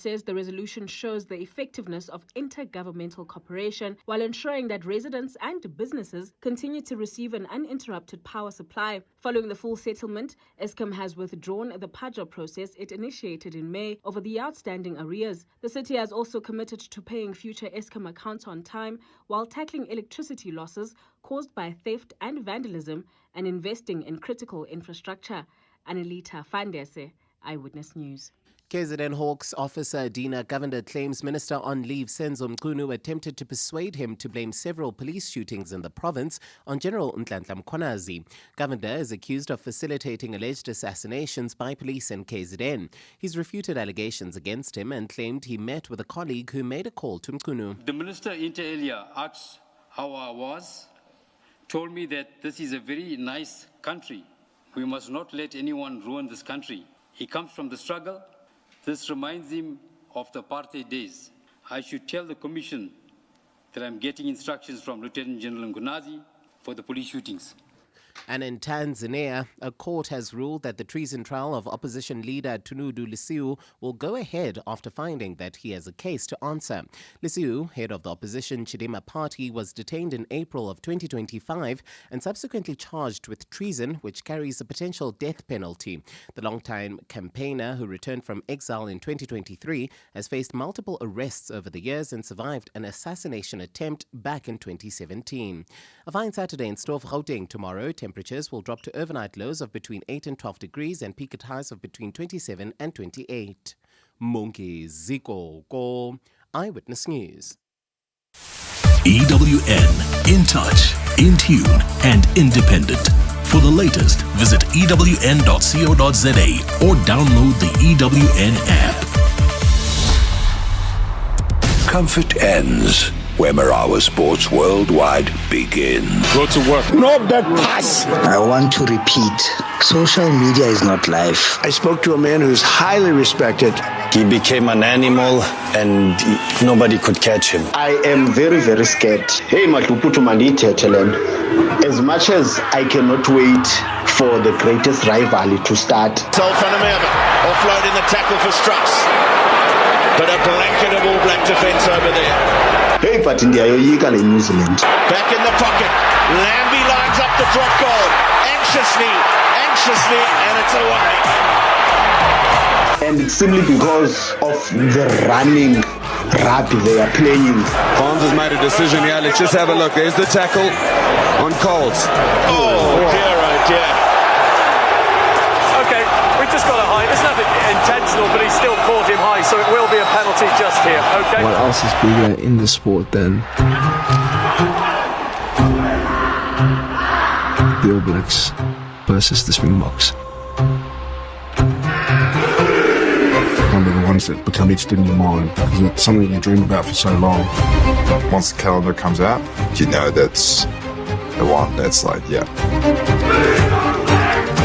says the resolution shows the effectiveness of intergovernmental cooperation while ensuring that residents and businesses continue to receive an uninterrupted power supply. Following the full settlement, Eskom has withdrawn the PAJA process it initiated in May over the outstanding arrears. The city has also committed to paying future Eskom accounts on time while tackling electricity losses caused by theft and vandalism and investing in critical infrastructure. Anelita Fandese, Eyewitness News. KZN Hawks officer Dina Govender claims Minister on leave Senzo Mchunu attempted to persuade him to blame several police shootings in the province on General Nhlanhla Mkhwanazi. Govender is accused of facilitating alleged assassinations by police in KZN. He's refuted allegations against him and claimed he met with a colleague who made a call to Mchunu. The minister inter alia asked how I was, told me that this is a very nice country. We must not let anyone ruin this country. He comes from the struggle. This reminds him of the apartheid days. I should tell the commission that I'm getting instructions from Lieutenant General Mkhwanazi for the police shootings. And in Tanzania, a court has ruled that the treason trial of opposition leader Tundu Lissu will go ahead after finding that he has a case to answer. Lissu, head of the opposition Chadema party, was detained in April of 2025 and subsequently charged with treason, which carries a potential death penalty. The longtime campaigner, who returned from exile in 2023, has faced multiple arrests over the years and survived an assassination attempt back in 2017. A fine Saturday in store for Gauteng tomorrow. Temperatures will drop to overnight lows of between 8 and 12 degrees and peak at highs of between 27 and 28. Monkey Ziko Go, Eyewitness News. EWN, in touch, in tune, and independent. For the latest, visit ewn.co.za or download the EWN app. Comfort ends where Marawa Sports Worldwide begins. Go to work. Not that pass. I want to repeat, social media is not life. I spoke to a man who's highly respected. He became an animal and nobody could catch him. I am very, very scared. Hey, Matuputu Malite, Telen. As much as I cannot wait for the greatest rivalry to start. Solfanameva offloading the tackle for Struts. But a blanket of All Black defence over there. Hey, but India, you're in New Zealand. Back in the pocket. Lambie lines up the drop goal. Anxiously, and it's away. And it's simply because of the running rugby they are playing. Barnes has made a decision here. Let's just have a look. There's the tackle on Coles. Oh dear. Okay, we've just got a high. It's nothing intentional, but he still caught him high, so it will be a penalty just here. Okay. What else is bigger in the sport than the All Blacks versus the Springboks? One of the ones that become etched in your mind because it's something you dream about for so long. Once the calendar comes out, you know that's the one that's like, yeah.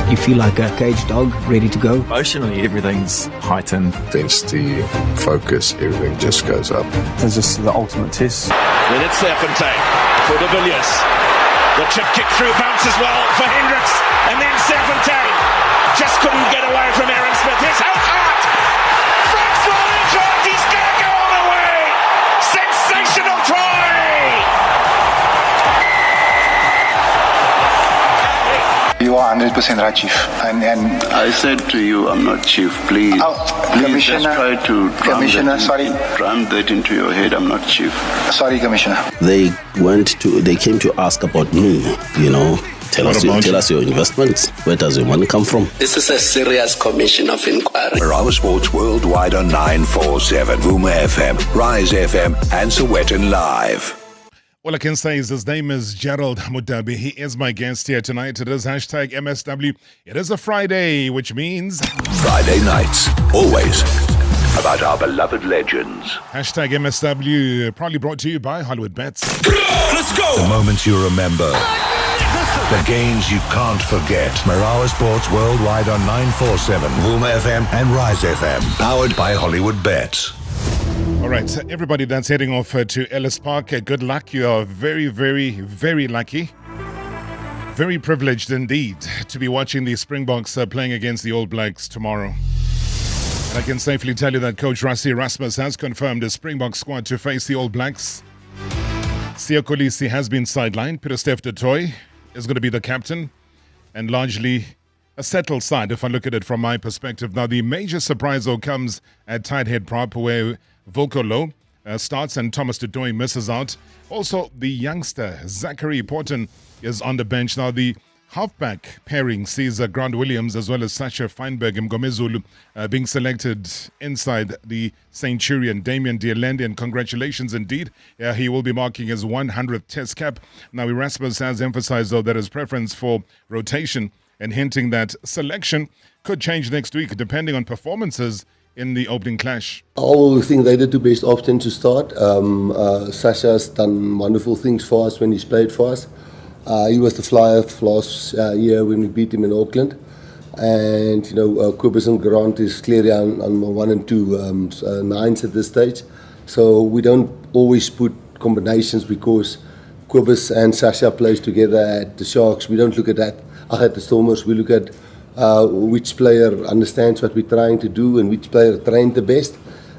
You feel like a caged dog ready to go. Emotionally, everything's heightened. Density, focus, everything just goes up. It's just the ultimate test. Then it's Serfontaine for de Villiers. The chip kick through bounces well for Hendricks. And then Serfontaine just couldn't get away from Aaron Smith. His health hard. Frank's rolling tries. He's going to go all the way. Sensational try. You are 100% right, Chief. And I said to you, I'm not Chief. Please, please just try to drum that into your head. I'm not Chief. Sorry, Commissioner. They came to ask about me, Tell us your investments. Where does your money come from? This is a serious commission of inquiry. Marawa Sports Worldwide on 947, Vuma FM, Rise FM, and Sowetan Live. All I can say is his name is Gerald Mudabi. He is my guest here tonight. It is hashtag MSW. It is a Friday, which means... Friday nights, always about our beloved legends. Hashtag MSW, probably brought to you by Hollywood Bets. Let's go! The moments you remember. The games you can't forget. Marawa Sports Worldwide on 947, Vuma FM and Rise FM. Powered by Hollywood Bets. All right, so everybody that's heading off to Ellis Park, good luck. You are very, very, very lucky. Very privileged indeed to be watching the Springboks playing against the All Blacks tomorrow. I can safely tell you that Coach Rassie Erasmus has confirmed his Springbok squad to face the All Blacks. Siya Kolisi has been sidelined. Pieter-Steph du Toit is going to be the captain, and largely a settled side if I look at it from my perspective. Now, the major surprise, though, comes at tight head prop where Volkolo starts and Thomas du Toit misses out. Also, the youngster Zachary Porton is on the bench. Now, the halfback pairing sees Grant Williams as well as Sasha Feinberg and Mgomezulu being selected inside the Centurion. Damian Dialende, and congratulations indeed. He will be marking his 100th test cap. Now, Erasmus has emphasized, though, that his preference for rotation and hinting that selection could change next week depending on performances in the opening clash. I always think they're the two best options to start. Sasha's done wonderful things for us when he's played for us. He was the flyer last year when we beat him in Auckland. And, Kobus and Grant is clearly on 1 and 2 nines at this stage. So we don't always put combinations because Kobus and Sasha plays together at the Sharks. We don't look at that at the Stormers. We look at which player understands what we're trying to do and which player trained the best.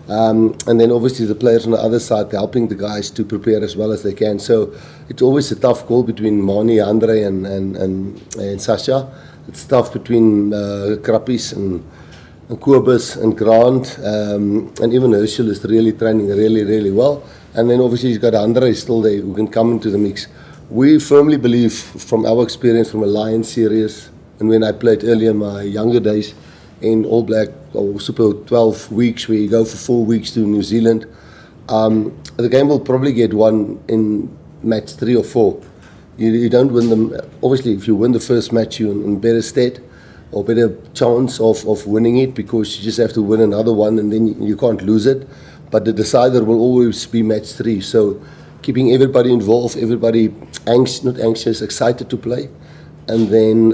And then obviously the players on the other side helping the guys to prepare as well as they can. So it's always a tough call between Mani, Andre and Sasha. It's tough between Krappies and Kobus and Grant. And even Herschel is really training really well. And then obviously he's got Andre still there who can come into the mix. We firmly believe from our experience from a Lions series and when I played earlier in my younger days in All Black or Super 12 weeks where you go for 4 weeks to New Zealand, the game will probably get won in match 3 or 4. You don't win them. Obviously, if you win the first match, you're in better state or better chance of winning it because you just have to win another one and then you can't lose it. But the decider will always be match 3. So keeping everybody involved, everybody not anxious, excited to play. And then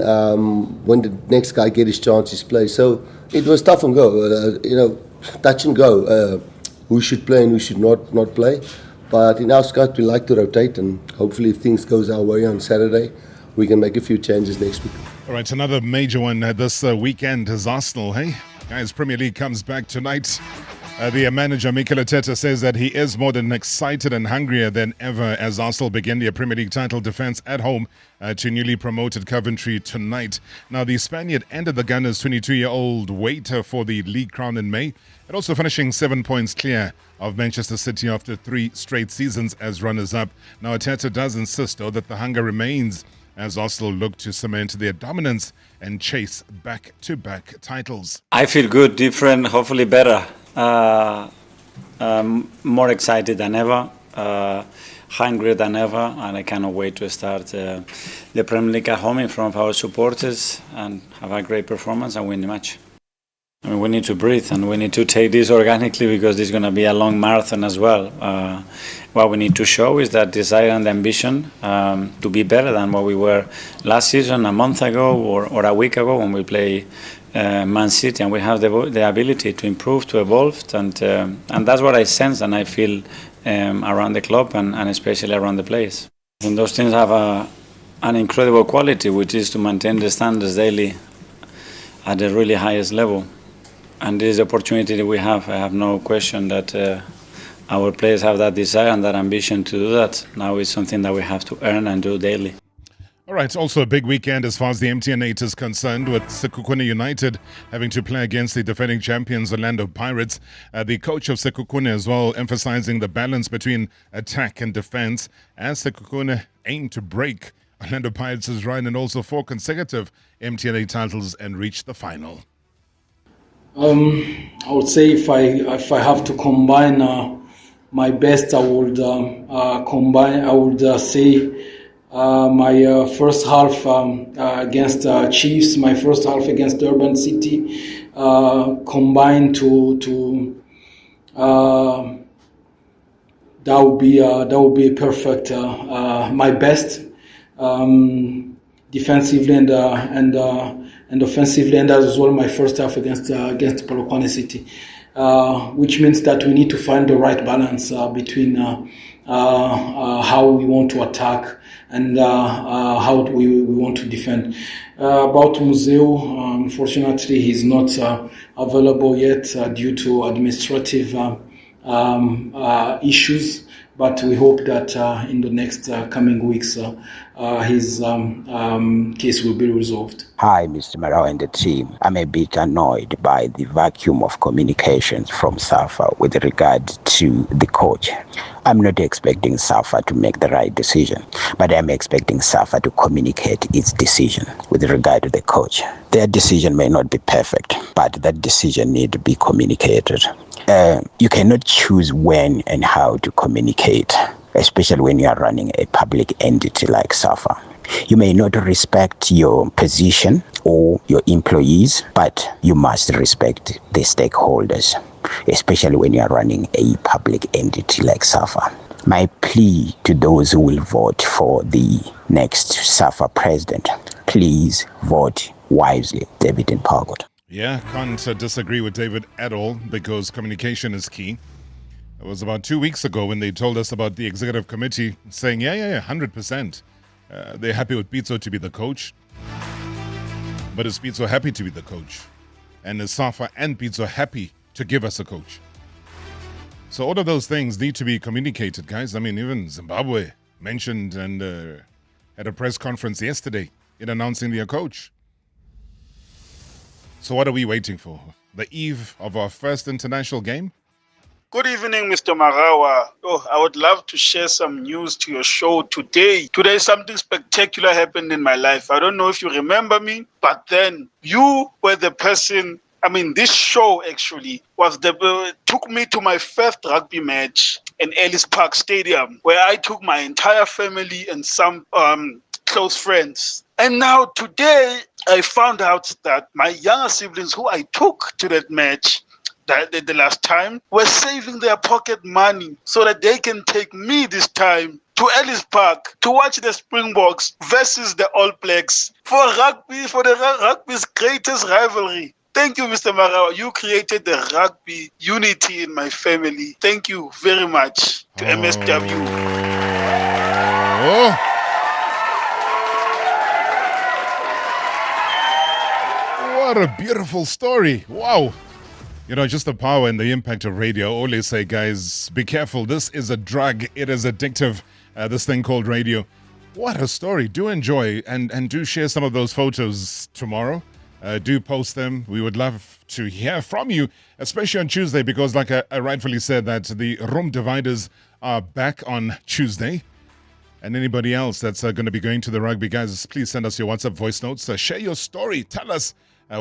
when the next guy get his chance, he's play. So it was tough and go, touch and go. Who should play and who should not play. But in our squad, we like to rotate, and hopefully if things goes our way on Saturday, we can make a few changes next week. All right, another major one this weekend is Arsenal, hey? Guys, Premier League comes back tonight. The manager, Mikel Arteta, says that he is more than excited and hungrier than ever as Arsenal begin their Premier League title defence at home to newly promoted Coventry tonight. Now, the Spaniard ended the Gunners' 22-year-old wait for the league crown in May, and also finishing 7 points clear of Manchester City after 3 straight seasons as runners-up. Now, Arteta does insist, though, that the hunger remains as Arsenal look to cement their dominance and chase back-to-back titles. I feel good, different, hopefully better. More excited than ever, hungrier than ever, and I cannot wait to start the Premier League at home in front of our supporters and have a great performance and win the match. I mean, we need to breathe and we need to take this organically because this is going to be a long marathon as well. What we need to show is that desire and ambition to be better than what we were last season, a month ago, or a week ago when we play Man City, and we have the ability to improve, to evolve, and that's what I sense and I feel around the club and especially around the players. And those things have an incredible quality, which is to maintain the standards daily at the really highest level. And this is the opportunity that we have. I have no question that our players have that desire and that ambition to do that. Now it's something that we have to earn and do daily. All right, also a big weekend as far as the MTN8 is concerned, with Sekhukhune United having to play against the defending champions Orlando Pirates. The coach of Sekhukhune as well emphasizing the balance between attack and defense as Sekhukhune aim to break Orlando Pirates' run and also 4 consecutive MTN8 titles and reach the final. I would say if I have to combine my best, I would say my first half against Chiefs, my first half against Durban City, combined to that would be perfect. My best defensively and offensively, and as well my first half against Polokwane City, which means that we need to find the right balance between how we want to attack and how we want to defend. About Museu, unfortunately, he's not available yet due to administrative issues. But we hope that in the next coming weeks, his case will be resolved. Hi, Mr. Marawa and the team. I'm a bit annoyed by the vacuum of communications from SAFA with regard to the coach. I'm not expecting SAFA to make the right decision, but I'm expecting SAFA to communicate its decision with regard to the coach. Their decision may not be perfect, but that decision needs to be communicated. You cannot choose when and how to communicate, especially when you are running a public entity like SAFA. You may not respect your position or your employees, but you must respect the stakeholders, especially when you are running a public entity like SAFA. My plea to those who will vote for the next SAFA president, please vote wisely. David and Pargot. Yeah, can't disagree with David at all, because communication is key. It was about 2 weeks ago when they told us about the executive committee saying, yeah, 100%. They're happy with Pitso to be the coach. But is Pitso happy to be the coach? And is Safa and Pitso happy to give us a coach? So all of those things need to be communicated, guys. I mean, even Zimbabwe mentioned and had a press conference yesterday in announcing their coach. So what are we waiting for? The eve of our first international game? Good evening, Mr. Marawa. I would love to share some news to your show today. Today, something spectacular happened in my life. I don't know if you remember me, but then you were the person. This show actually took me to my first rugby match in Ellis Park Stadium, where I took my entire family and some close friends. And now today, I found out that my younger siblings who I took to that match the last time were saving their pocket money so that they can take me this time to Ellis Park to watch the Springboks versus the All Blacks for the rugby's greatest rivalry. Thank you, Mr. Marawa. You created the rugby unity in my family. Thank you very much to MSW. What a beautiful story. Wow. Just the power and the impact of radio. I always say, guys, be careful. This is a drug. It is addictive, this thing called radio. What a story. Do enjoy and do share some of those photos tomorrow. Do post them. We would love to hear from you, especially on Tuesday, because like I rightfully said, that the room dividers are back on Tuesday. And anybody else that's going to be going to the rugby, guys, please send us your WhatsApp voice notes. Share your story. Tell us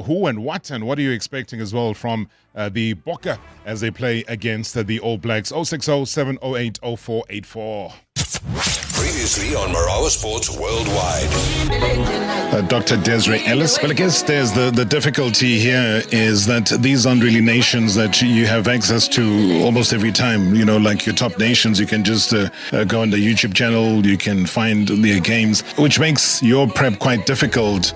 who and what are you expecting as well from the Bokke as they play against the All Blacks. 060-708-0484. Previously on Marawa Sports Worldwide. Dr. Desiree Ellis. Well, I guess there's the difficulty here is that these aren't really nations that you have access to almost every time. Like your top nations, you can just go on the YouTube channel, you can find their games, which makes your prep quite difficult.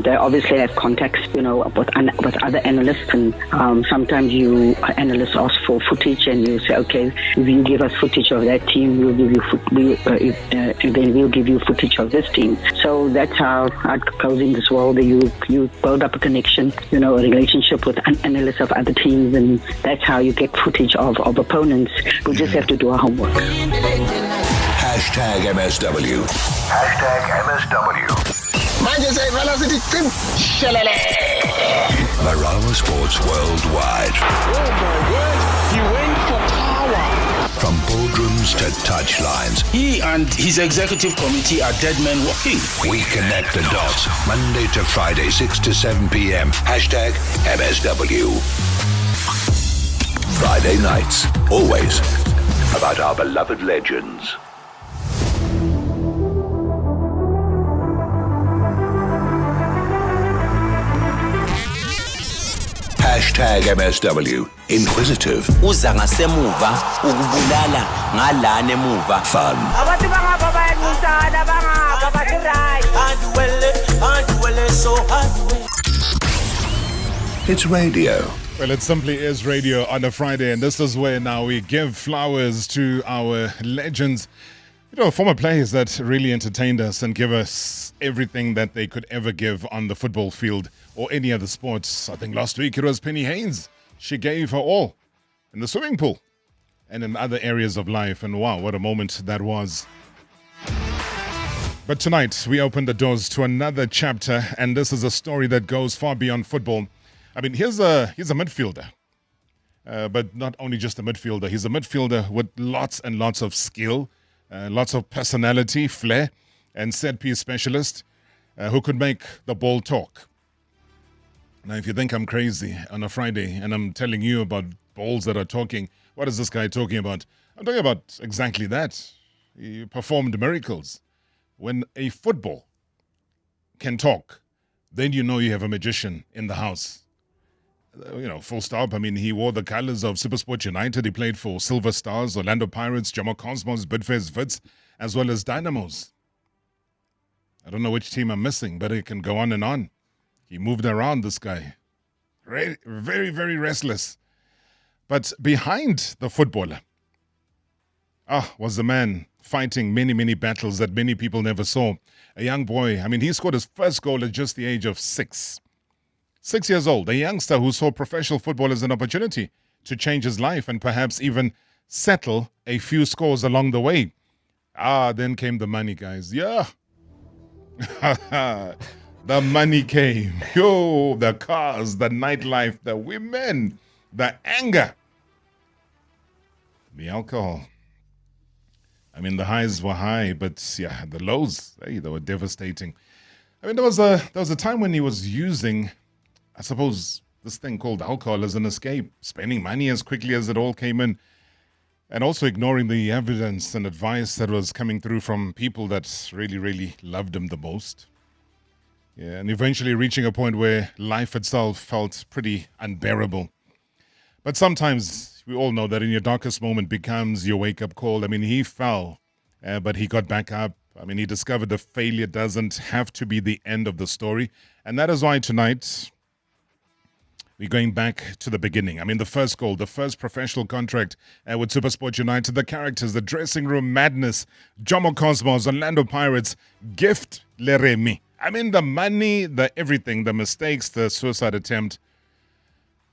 They obviously have contacts, with other analysts, and sometimes analysts ask for footage, and you say, okay, if you give us footage of that team, we'll give you then we'll give you footage of this team. So that's how it goes in this world. You build up a connection, a relationship with an analyst of other teams, and that's how you get footage of opponents. We just have to do our homework. Hashtag MSW. Hashtag MSW. Marawa Sports Worldwide. Oh my word, he went for power. From boardrooms to touchlines. He and his executive committee are dead men walking. We connect the dots. Monday to Friday, 6 to 7 p.m. Hashtag MSW. Friday nights, always about our beloved legends. Hashtag MSW. Inquisitive. Uza ngasemuva ukubulala ngalana emuva. Fun. Abantu bangaba bayancintana bangaba basirai. Anduwele so anduwele. It's radio. Well, it simply is radio on a Friday, and this is where now we give flowers to our legends, former players that really entertained us and give us everything that they could ever give on the football field or any other sports. I think last week it was Penny Haynes. She gave her all in the swimming pool and in other areas of life, and wow, what a moment that was. But tonight, we open the doors to another chapter, and this is a story that goes far beyond football. I mean, here's a midfielder, but not only just a midfielder. He's a midfielder with lots and lots of skill, lots of personality, flair, and set-piece specialist who could make the ball talk. Now, if you think I'm crazy on a Friday and I'm telling you about balls that are talking, what is this guy talking about? I'm talking about exactly that. He performed miracles. When a football can talk, then you know you have a magician in the house. Full stop. I mean, he wore the colors of SuperSport United. He played for Silver Stars, Orlando Pirates, Joburg Cosmos, Bidvest Wits, as well as Dynamos. I don't know which team I'm missing, but it can go on and on. He moved around, this guy. Very, very restless. But behind the footballer was a man fighting many, many battles that many people never saw. A young boy. I mean, he scored his first goal at just the age of 6. 6 years old, a youngster who saw professional football as an opportunity to change his life and perhaps even settle a few scores along the way. Then came the money, guys. Yeah. The money came. Yo, the cars, the nightlife, the women, the anger, the alcohol. I mean, the highs were high, but yeah, the lows, they were devastating. I mean, there was a time when he was using, I suppose, this thing called alcohol as an escape, spending money as quickly as it all came in, and also ignoring the evidence and advice that was coming through from people that really, really loved him the most. Yeah, and eventually reaching a point where life itself felt pretty unbearable. But sometimes we all know that in your darkest moment becomes your wake-up call. I mean, he fell, but he got back up. I mean, he discovered the failure doesn't have to be the end of the story. And that is why tonight we're going back to the beginning. I mean, the first goal, the first professional contract with SuperSport United, the characters, the dressing room madness, Joburg Cosmos, Orlando Pirates, Gift Leremi. I mean, the money, the everything, the mistakes, the suicide attempt,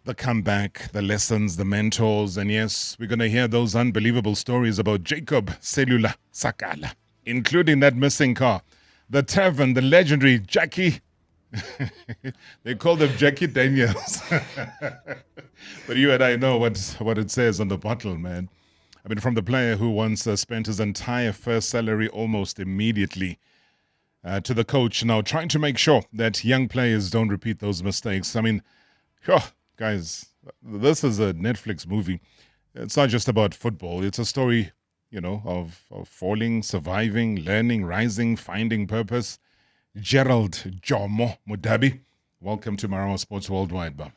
the comeback, the lessons, the mentors. And yes, we're going to hear those unbelievable stories about Jacob Selula Sakala, including that missing car, the tavern, the legendary Jackie. They called him Jackie Daniels. But you and I know what it says on the bottle, man. I mean, from the player who once spent his entire first salary almost immediately to the coach now trying to make sure that young players don't repeat those mistakes. I mean, guys, this is a Netflix movie. It's not just about football. It's a story, of falling, surviving, learning, rising, finding purpose. Gerald Jomo Mudabi, welcome to Marawa Sports Worldwide, Bob.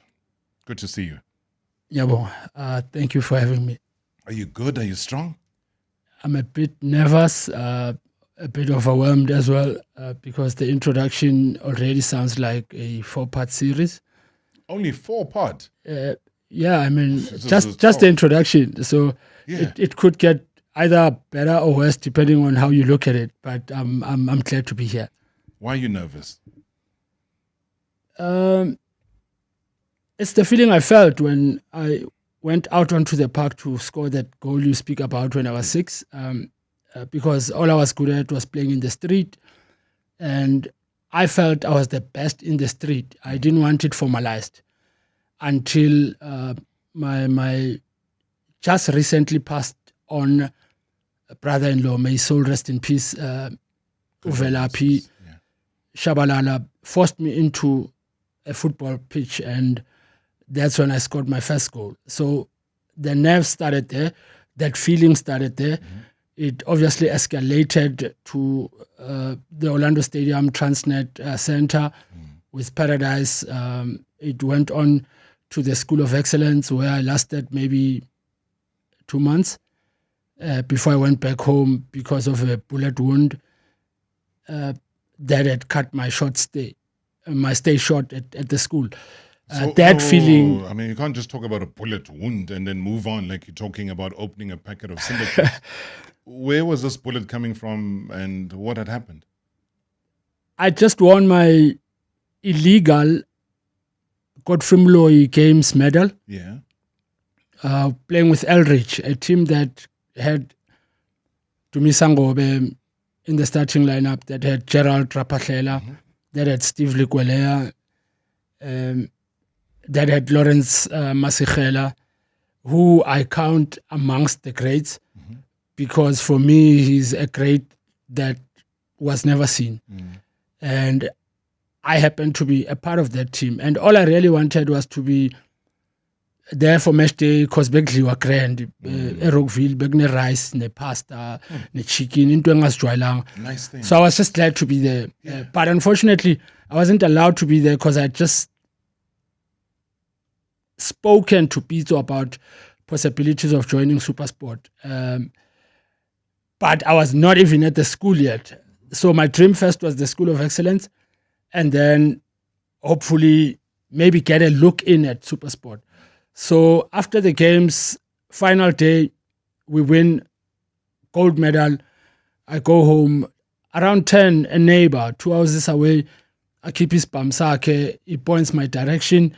Good to see you. Yeah, well, thank you for having me. Are you good? Are you strong? I'm a bit nervous, a bit overwhelmed as well, because the introduction already sounds like a 4-part series. Only 4-part? Yeah, I mean, just the introduction. So yeah. It could get either better or worse depending on how you look at it. But I'm glad to be here. Why are you nervous? It's the feeling I felt when I went out onto the park to score that goal you speak about when I was 6, because all I was good at was playing in the street, and I felt I was the best in the street. I didn't want it formalized until my just recently passed on brother-in-law, may his soul rest in peace, Uvelapi Shabalala, forced me into a football pitch, and that's when I scored my first goal. So the nerves started there, that feeling started there. Mm-hmm. It obviously escalated to the Orlando Stadium Transnet Center with Paradise. It went on to the School of Excellence, where I lasted maybe 2 months before I went back home because of a bullet wound that had cut my stay short at the school. feeling. I mean, you can't just talk about a bullet wound and then move on like you're talking about opening a packet of syndicates. Where was this bullet coming from and what had happened? I just won my illegal Godfrey Mloyi Games medal. Yeah. Playing with Elridge, a team that had Tumisangobe in the starting lineup, that had Gerald Rapahlela, that had Steve Likwelea, that had Lawrence Masichela, who I count amongst the greats, because for me, he's a great that was never seen. And I happened to be a part of that team. And all I really wanted was to be there for match day, because bekudliwa grand, Rockville, begne rice, ne pasta, ne chicken, into engasijwayelanga. Nice thing. So I was just glad to be there. But unfortunately, I wasn't allowed to be there because I just spoken to Pito about possibilities of joining Supersport. But I was not even at the school yet. So my dream first was the School of Excellence, and then hopefully maybe get a look in at Supersport. So after the games, final day, we win gold medal. I go home around 10, a neighbor 2 houses away, I keep his bamsake, he points my direction.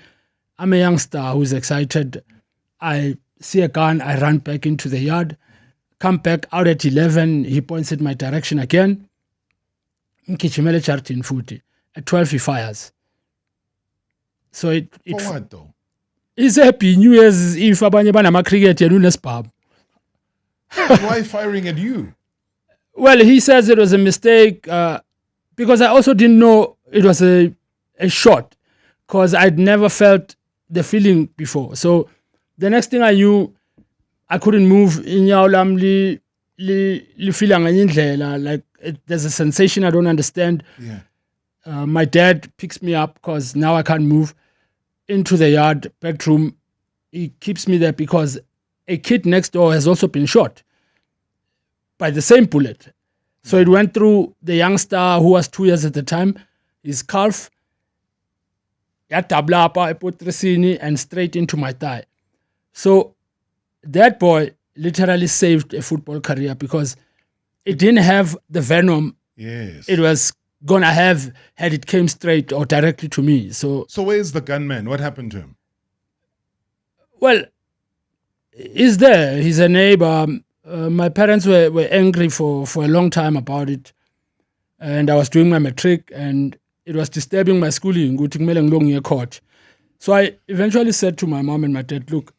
I'm a youngster who's excited. I see a gun, I run back into the yard, come back out at 11, he points in my direction again. Ngigijimele ejaridini futhi. At 12 he fires. So it For what though? He's happy New Year's if abanye banama cricket yena unesibhabu. Why firing at you? Well, he says it was a mistake because I also didn't know it was a shot, because I'd never felt the feeling before. So the next thing I knew, I couldn't move. Inyawo lami li feel like there's a sensation I don't understand. Yeah. My dad picks me up because now I can't move into the yard, bedroom. He keeps me there because a kid next door has also been shot by the same bullet. So it went through the youngster who was 2 years at the time, his calf, and straight into my thigh. So that boy literally saved a football career because it didn't have the venom it was gonna have had it came straight or directly to me. So where's the gunman? What happened to him? Well, he's there. He's a neighbor. My parents were angry for a long time about it, and I was doing my matric, and it was disturbing my schooling. So I eventually said to my mom and my dad, look,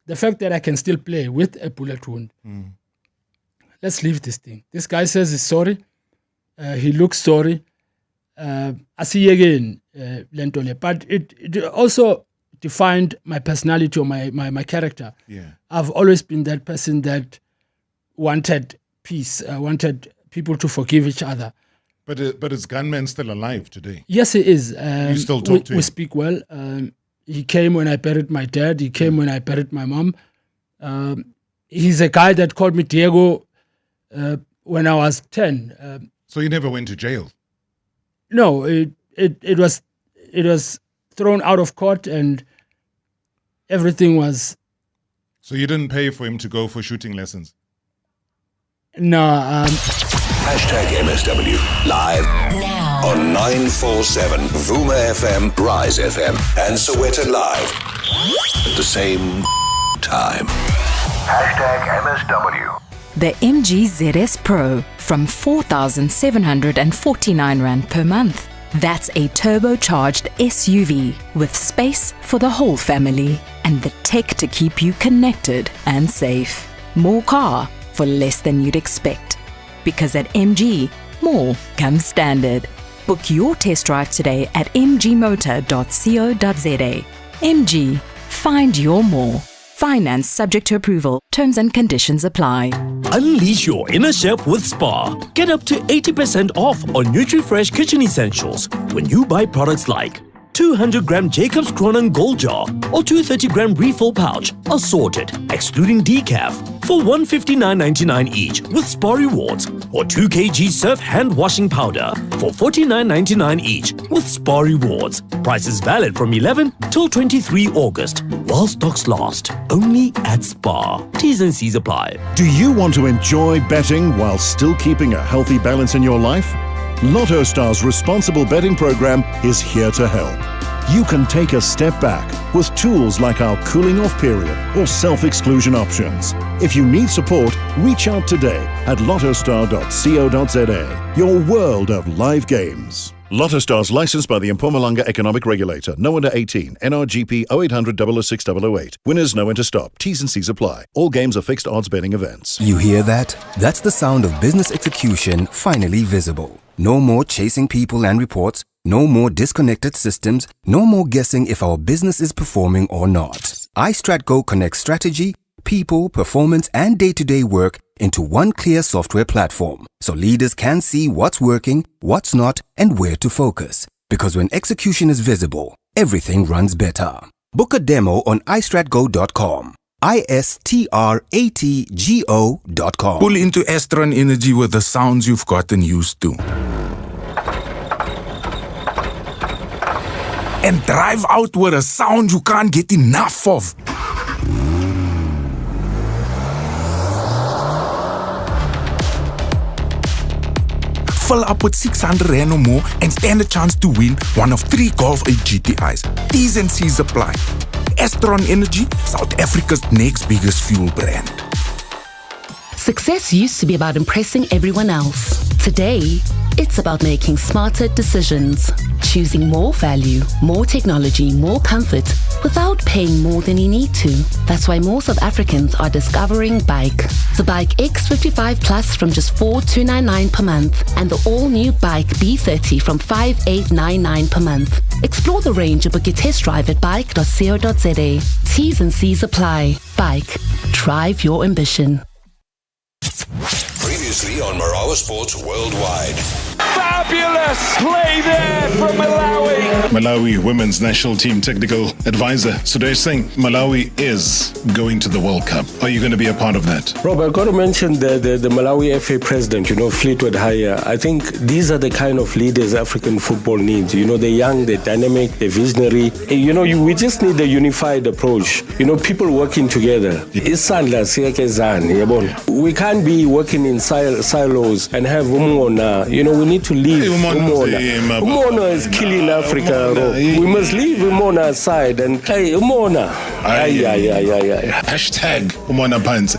the fact that I can still play with a bullet wound, let's leave this thing. This guy says he's sorry. He looks sorry. I see again, Lentole. But it also defined my personality or my character. Yeah. I've always been that person that wanted peace, wanted people to forgive each other. But is gunman still alive today? Yes, he is. You still talk to him? We speak well. He came when I buried my dad. He came when I buried my mom. He's a guy that called me Diego when I was 10. So you never went to jail? No, it was thrown out of court and everything was. So you didn't pay for him to go for shooting lessons? No. #MSW live now on 947 Vuma FM, Rise FM, and Soweto Live at the same time. #MSW. The MG ZS Pro from 4,749 Rand per month. That's a turbocharged SUV with space for the whole family and the tech to keep you connected and safe. More car for less than you'd expect. Because at MG, more comes standard. Book your test drive today at mgmotor.co.za. MG, find your more. Finance subject to approval. Terms and conditions apply. Unleash your inner chef with Spar. Get up to 80% off on NutriFresh kitchen essentials when you buy products like 200-gram Jacob's Cronin Gold Jar or 230-gram refill pouch, assorted, excluding decaf, for $159.99 each with Spar Rewards, or 2 kg Surf hand washing powder for $49.99 each with Spar Rewards. Prices valid from 11 till 23 August while stocks last. Only at Spar. T's and C's apply. Do you want to enjoy betting while still keeping a healthy balance in your life? Lotto Star's responsible betting program is here to help. You can take a step back with tools like our cooling off period or self-exclusion options. If you need support, reach out today at lottostar.co.za, your world of live games. Lotto Stars licensed by the Mpumalanga Economic Regulator. No under 18. NRGP 0800 006 008. Winners no enter stop. T's and C's apply. All games are fixed odds betting events. You hear that? That's the sound of business execution finally visible. No more chasing people and reports. No more disconnected systems. No more guessing if our business is performing or not. iStratGo connects strategy, people, performance, and day-to-day work into one clear software platform, so leaders can see what's working, what's not, and where to focus. Because when execution is visible, everything runs better. Book a demo on istratgo.com. istratgo.com. Pull into Astron Energy with the sounds you've gotten used to. And drive out with a sound you can't get enough of. Fill up with 600 Rand or more and stand a chance to win one of 3 Golf 8 GTIs. T's and C's apply. Astron Energy, South Africa's next biggest fuel brand. Success used to be about impressing everyone else. Today, it's about making smarter decisions. Choosing more value, more technology, more comfort, without paying more than you need to. That's why more South Africans are discovering Bike. The Bike X55 Plus from just $4,299 per month, and the all-new Bike B30 from $5,899 per month. Explore the range and book your test drive at bike.co.za. T's and C's apply. Bike. Drive your ambition. Previously on Marawa Sports Worldwide. Fabulous play there from Malawi. Malawi women's national team technical advisor Sudesh Singh. Malawi is going to the World Cup. Are you going to be a part of that? Rob, I've got to mention the Malawi FA president, Fleetwood Haya. I think these are the kind of leaders African football needs. They're young, they're dynamic, they're visionary. We just need a unified approach. People working together. We can't be working in silos and have Umona. We need to leave Umona. Umona is killing Africa. We must leave Umona aside and play Umona. Hashtag Umona Pants.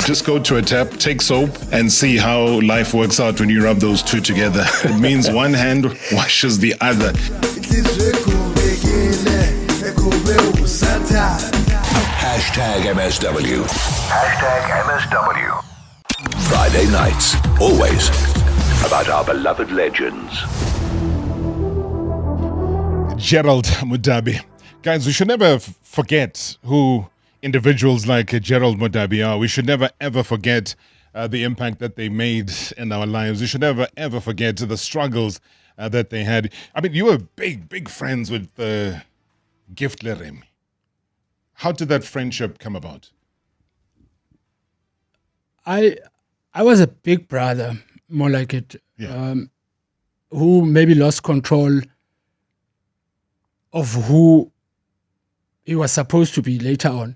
Just go to a tap, take soap, and see how life works out when you rub those two together. It means one hand washes the other. Hashtag MSW. Hashtag MSW. Friday nights, always about our beloved legends. Gerald Mudabi. Guys, we should never forget who individuals like Gerald Mudabi are. We should never ever forget the impact that they made in our lives. We should never ever forget the struggles that they had. I mean, you were big friends with Gift Leremi. How did that friendship come about? I was a big brother, more like it, who maybe lost control of who he was supposed to be later on.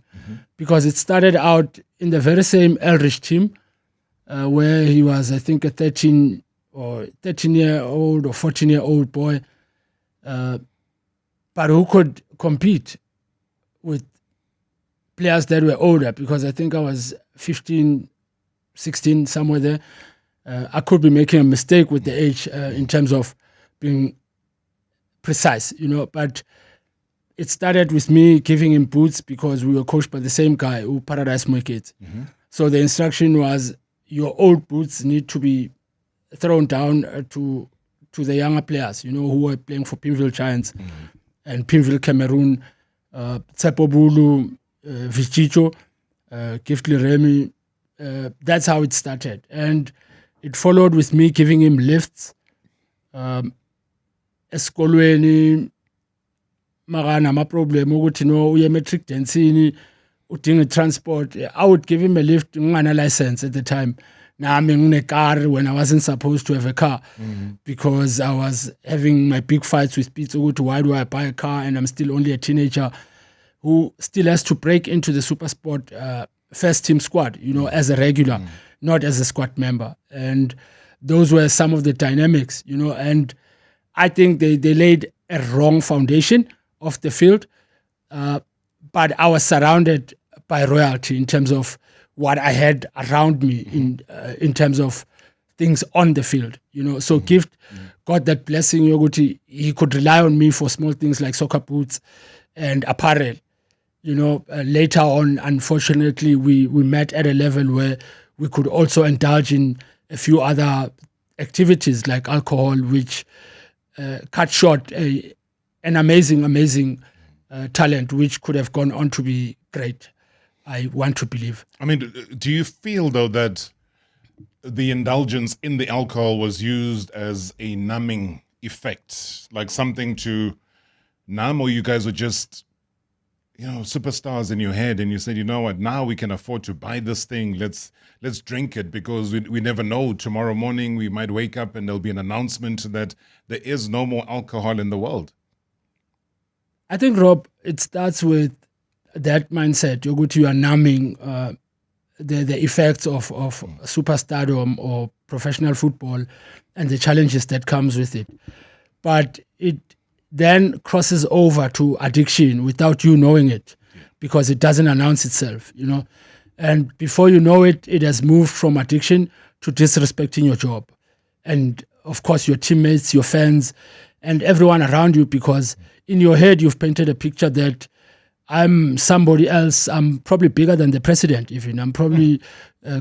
Because it started out in the very same Elrich team where he was, I think, a 13-year-old or 14-year-old boy, but who could compete with players that were older, because I think I was 15, 16, somewhere there. I could be making a mistake with the age in terms of being precise, but it started with me giving him boots because we were coached by the same guy who Paradise Moikets. So the instruction was your old boots need to be thrown down to the younger players, who were playing for Pimville Giants and Pimville Cameroon, Tsepo Bulu, Vichicho, Gift Leremi. That's how it started. And it followed with me giving him lifts. Eskolweni, Marana, ma problem, uye metric dancing, udinga transport, I would give him a lift, ngana license at the time. Nami ngine car when I wasn't supposed to have a car because I was having my big fights with Pete. Why do I buy a car and I'm still only a teenager who still has to break into the Super Sport first team squad, as a regular, not as a squad member. And those were some of the dynamics, and I think they laid a wrong foundation of the field. But I was surrounded by royalty in terms of what I had around me in terms of things on the field, So Gift got that blessing. He could rely on me for small things like soccer boots and apparel. Later on, unfortunately, we met at a level where we could also indulge in a few other activities like alcohol, which cut short an amazing talent, which could have gone on to be great. I want to believe. I mean, do you feel, though, that the indulgence in the alcohol was used as a numbing effect, like something to numb, or you guys were just, superstars in your head, and you said, you know what, now we can afford to buy this thing, let's drink it, because we never know, tomorrow morning we might wake up and there'll be an announcement that there is no more alcohol in the world? I think, Rob, it starts with that mindset. You are numbing the effects of superstardom or professional football and the challenges that comes with it. But it then crosses over to addiction without you knowing it, because it doesn't announce itself, And before you know it, it has moved from addiction to disrespecting your job. And of course, your teammates, your fans, and everyone around you, because in your head, you've painted a picture that I'm somebody else. I'm probably bigger than the president, even. I'm probably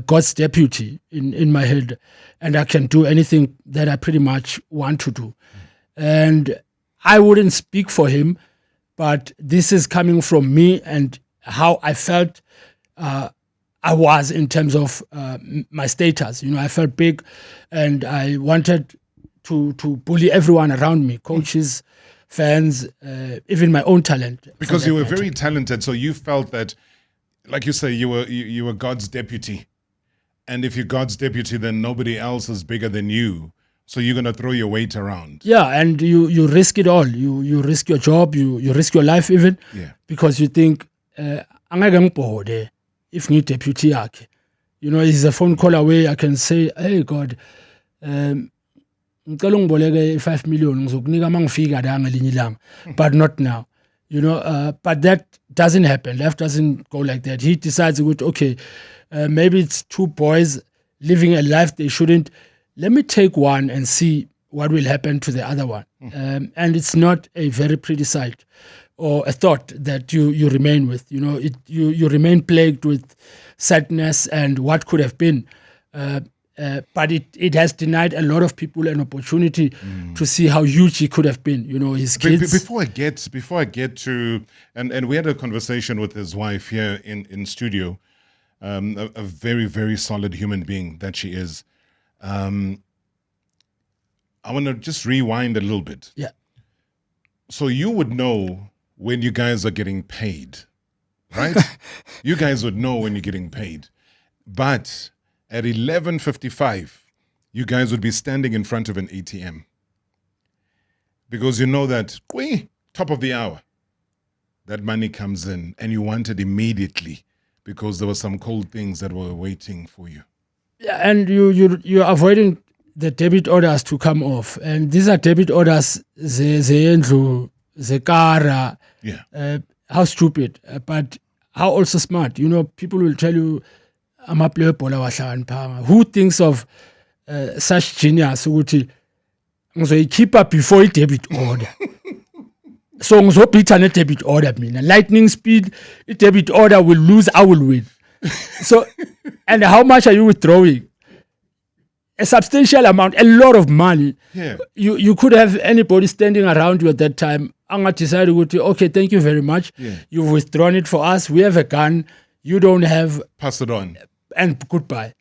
God's deputy in my head. And I can do anything that I pretty much want to do. And I wouldn't speak for him, but this is coming from me and how I felt I was in terms of my status. I felt big and I wanted to bully everyone around me, coaches, fans, even my own talent. Because you were very talented, so you felt that, like you say, you were God's deputy. And if you're God's deputy, then nobody else is bigger than you. So you're going to throw your weight around. Yeah, and you risk it all. You risk your job, you risk your life even, because you think, if you deputy, it's a phone call away, I can say, hey, God, 5 million, but not now. But that doesn't happen. Life doesn't go like that. He decides, okay, maybe it's two boys living a life they shouldn't. Let me take one and see what will happen to the other one. And it's not a very pretty sight or a thought that you remain with. You remain plagued with sadness and what could have been. But it has denied a lot of people an opportunity to see how huge he could have been. His kids. Before I get to, and we had a conversation with his wife here in studio, a very, very solid human being that she is. I want to just rewind a little bit. Yeah. So you would know when you guys are getting paid, right? You guys would know when you're getting paid. But at 11:55, you guys would be standing in front of an ATM. Because you know that, top of the hour, that money comes in and you want it immediately because there were some cold things that were waiting for you. Yeah, and you're avoiding the debit orders to come off. And these are debit orders, Zendlu, Zekara. Yeah. How stupid, but how also smart. People will tell you, I'm a player, who thinks of such genius? So you keep up before a debit order. So a debit order. Lightning speed, a debit order will lose, I will win. So, and how much are you withdrawing? A substantial amount, a lot of money. Yeah. You could have anybody standing around you at that time. I'm decided, okay, thank you very much. Yeah. You've withdrawn it for us. We have a gun. You don't have. Pass it on. And goodbye.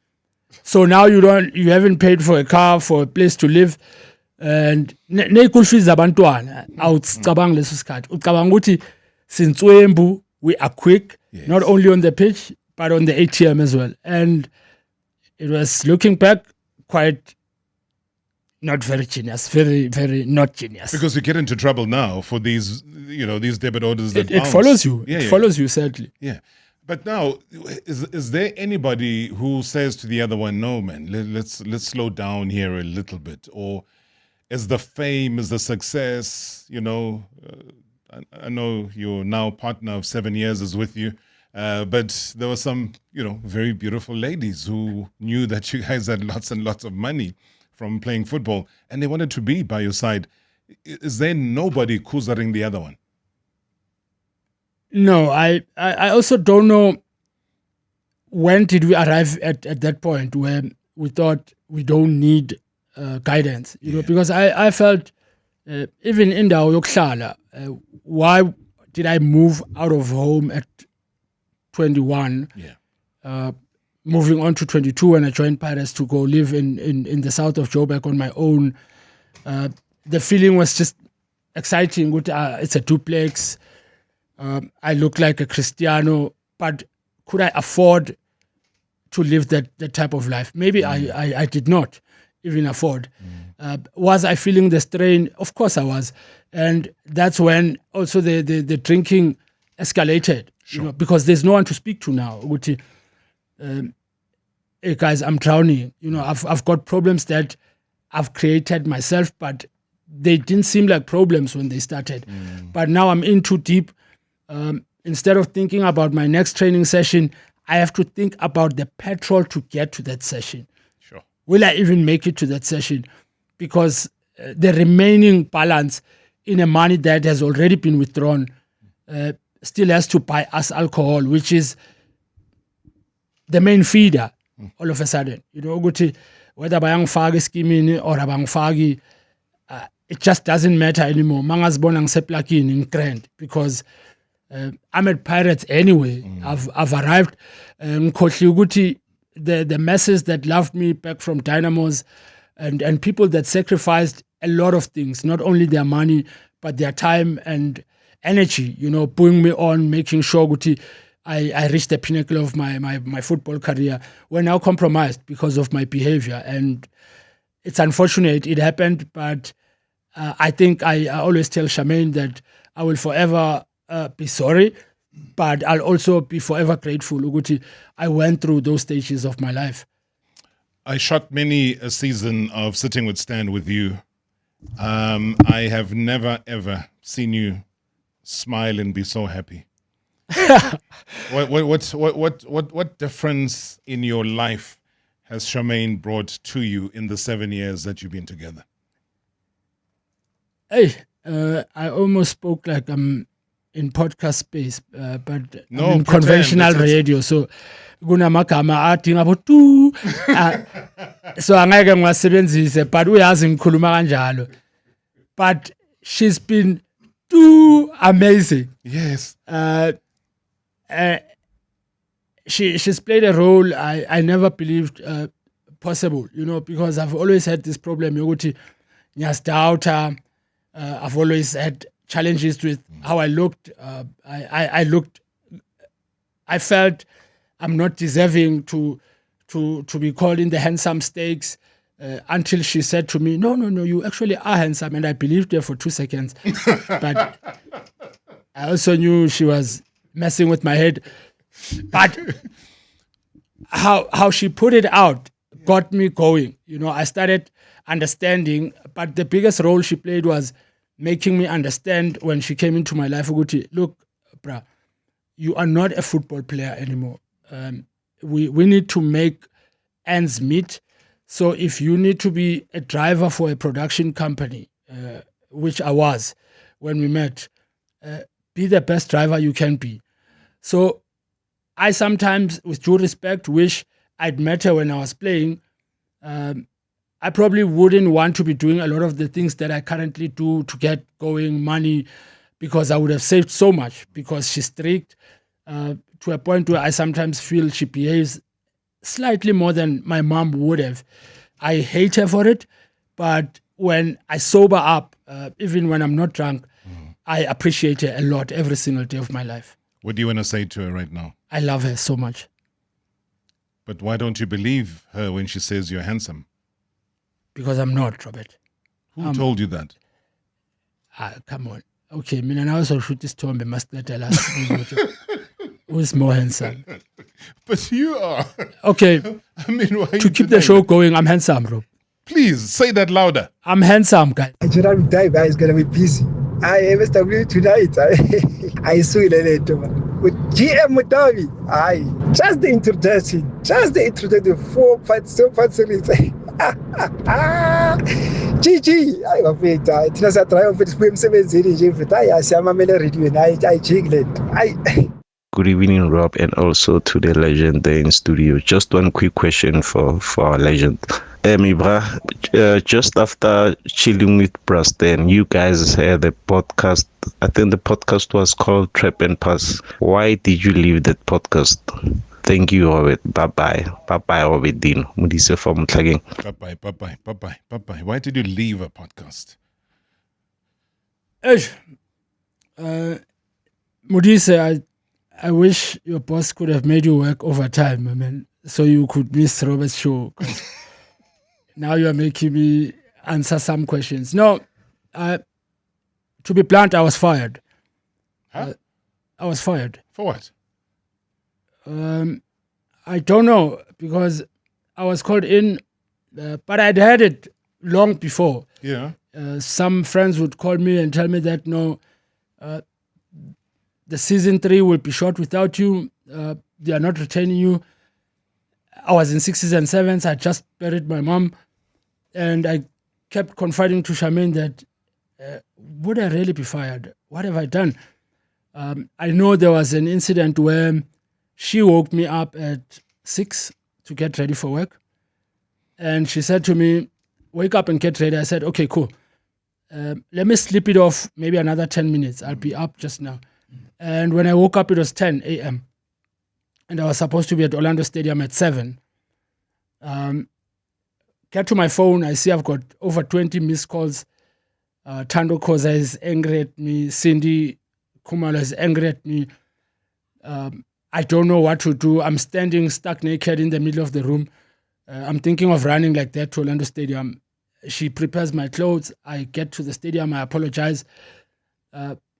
So now you haven't paid for a car, for a place to live. And nekulfiza abantwana awucabanga leso sikhathi ucabanga ukuthi since we are quick not only on the pitch, but on the ATM as well. And it was, looking back, quite not very genius, very, very not genius. Because you get into trouble now for these, these debit orders that It follows you. It follows you, sadly. Yeah. But now, is there anybody who says to the other one, no, man, let's slow down here a little bit? Or is the fame, is the success, I know your now partner of 7 years is with you, but there were some, very beautiful ladies who knew that you guys had lots and lots of money from playing football, and they wanted to be by your side. Is there nobody koozering the other one? No, I also don't know when did we arrive at that point where we thought we don't need guidance, because I felt even in the yokuhlala, why did I move out of home at 21? Moving on to 22 when I joined Pirates to go live in the south of Joburg on my own. The feeling was just exciting. It's a duplex. I look like a Cristiano, but could I afford to live that type of life? Maybe I did not even afford. Was I feeling the strain? Of course I was. And that's when also the drinking escalated, because there's no one to speak to now. Hey guys, I'm drowning. I've got problems that I've created myself, but they didn't seem like problems when they started. But now I'm in too deep. Instead of thinking about my next training session, I have to think about the petrol to get to that session. Sure. Will I even make it to that session? Because the remaining balance in a money that has already been withdrawn still has to buy us alcohol, which is the main feeder all of a sudden. Whether bayangifaka eschemini or abangifaki, it just doesn't matter anymore. Mangazibona ngiseplakini in grand, because I'm at Pirates anyway. I've arrived. The masses that loved me back from Dynamos and people that sacrificed a lot of things, not only their money, but their time and energy, pulling me on, making sure I reached the pinnacle of my football career, were now compromised because of my behavior. And it's unfortunate it happened, but I think I always tell Charmaine that I will forever be sorry, but I'll also be forever grateful. I went through those stages of my life. I shot many a season of Sitting with Stan with you. I have never ever seen you smile and be so happy. What difference in your life has Charmaine brought to you in the 7 years that you've been together? Hey, I almost spoke like I'm in podcast space, but no, I'm in conventional radio, so kunamagama adinga abo tu. So angeke ngiwasebenzise, but uyazi ngikhuluma kanjalo. But she's been too amazing. Yes. She's played a role I never believed possible, because I've always had this problem. I've always had challenges with how I looked. I felt I'm not deserving to be called in the handsome stakes until she said to me, no, you actually are handsome. And I believed her for 2 seconds. But I also knew she was messing with my head. But how she put it out got me going. I started understanding, but the biggest role she played was making me understand when she came into my life. Look, bruh, you are not a football player anymore. We need to make ends meet. So if you need to be a driver for a production company, which I was when we met, be the best driver you can be. So I sometimes, with due respect, wish I'd met her when I was playing. I probably wouldn't want to be doing a lot of the things that I currently do to get going money, because I would have saved so much, because she's strict to a point where I sometimes feel she behaves slightly more than my mom would have. I hate her for it, but when I sober up, even when I'm not drunk, I appreciate her a lot every single day of my life. What do you want to say to her right now? I love her so much. But why don't you believe her when she says you're handsome? Because I'm not, Robert. Who told you that? Come on. Okay, mina na also shoot this tombe must let us who's more handsome. But you are. Okay. I mean, why to keep the show going, I'm handsome, bro. Please say that louder. I'm handsome, guy. Gerald Dive is gonna be busy. I MSW tonight. I saw it with GM Mutavi. Just the introduction. 4 parts, so parts series. GG. I was wait. It was a trial for the swim 7 series. I am a radio and I jiggled. Good evening, Rob, and also to the legend there in studio. Just one quick question for our legend. Ibra, just after chilling with Braston, you guys had a podcast. I think the podcast was called Trap and Pass. Why did you leave that podcast? Thank you, Robert. Bye-bye. Bye-bye, Robert Dean. Mudise from Tlageng. Bye-bye. Why did you leave a podcast? Mudise, I wish your boss could have made you work overtime, man, so you could miss Robert's show. Now you are making me answer some questions. No, to be blunt, I was fired. Huh? I was fired. For what? I don't know, because I was called in, but I'd heard it long before. Yeah. Some friends would call me and tell me that, no, the season 3 will be short without you. They are not retaining you. I was in 6s and 7s. I just buried my mom. And I kept confiding to Charmaine that, would I really be fired? What have I done? I know there was an incident where she woke me up at 6 to get ready for work. And she said to me, wake up and get ready. I said, okay, cool. Let me sleep it off maybe another 10 minutes. I'll be up just now. And when I woke up, it was 10 a.m. And I was supposed to be at Orlando Stadium at 7. Get to my phone, I see I've got over 20 missed calls. Tando Koza is angry at me. Cindy Kumalo is angry at me. I don't know what to do. I'm standing stuck naked in the middle of the room. I'm thinking of running like that to Orlando Stadium. She prepares my clothes. I get to the stadium. I apologize.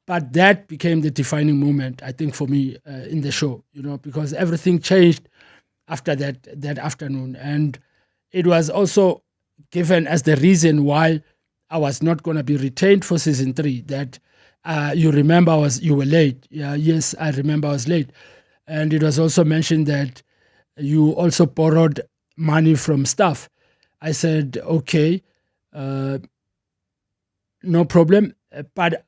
But that became the defining moment, I think, for me in the show, because everything changed after that afternoon. And it was also given as the reason why I was not going to be retained for season 3, that you remember you were late. Yeah, yes, I remember I was late. And it was also mentioned that you also borrowed money from staff. I said, okay, no problem. But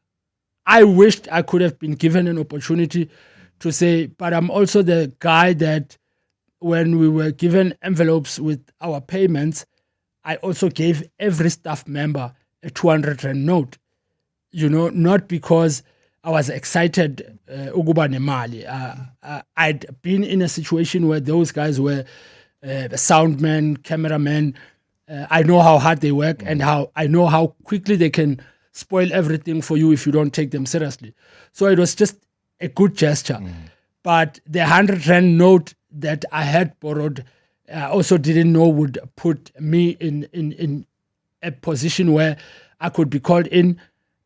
I wished I could have been given an opportunity to say, but I'm also the guy that when we were given envelopes with our payments, I also gave every staff member a 200 rand note. Not because I was excited, ukuba nemali. I'd been in a situation where those guys were soundmen, cameramen. I know how hard they work and I know how quickly they can spoil everything for you if you don't take them seriously. So it was just a good gesture. But the 100 rand note that I had borrowed, I also didn't know would put me in a position where I could be called in,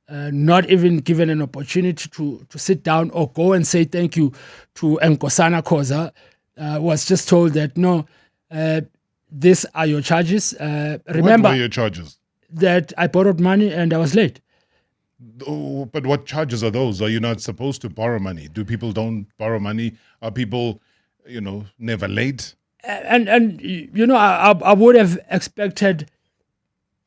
not even given an opportunity to sit down or go and say thank you to Nkosana Koza. Was just told that, no, these are your charges. Remember, what were your charges? That I borrowed money and I was late. Oh, but what charges are those? Are you not supposed to borrow money? Do people don't borrow money? Are people, never late? And I would have expected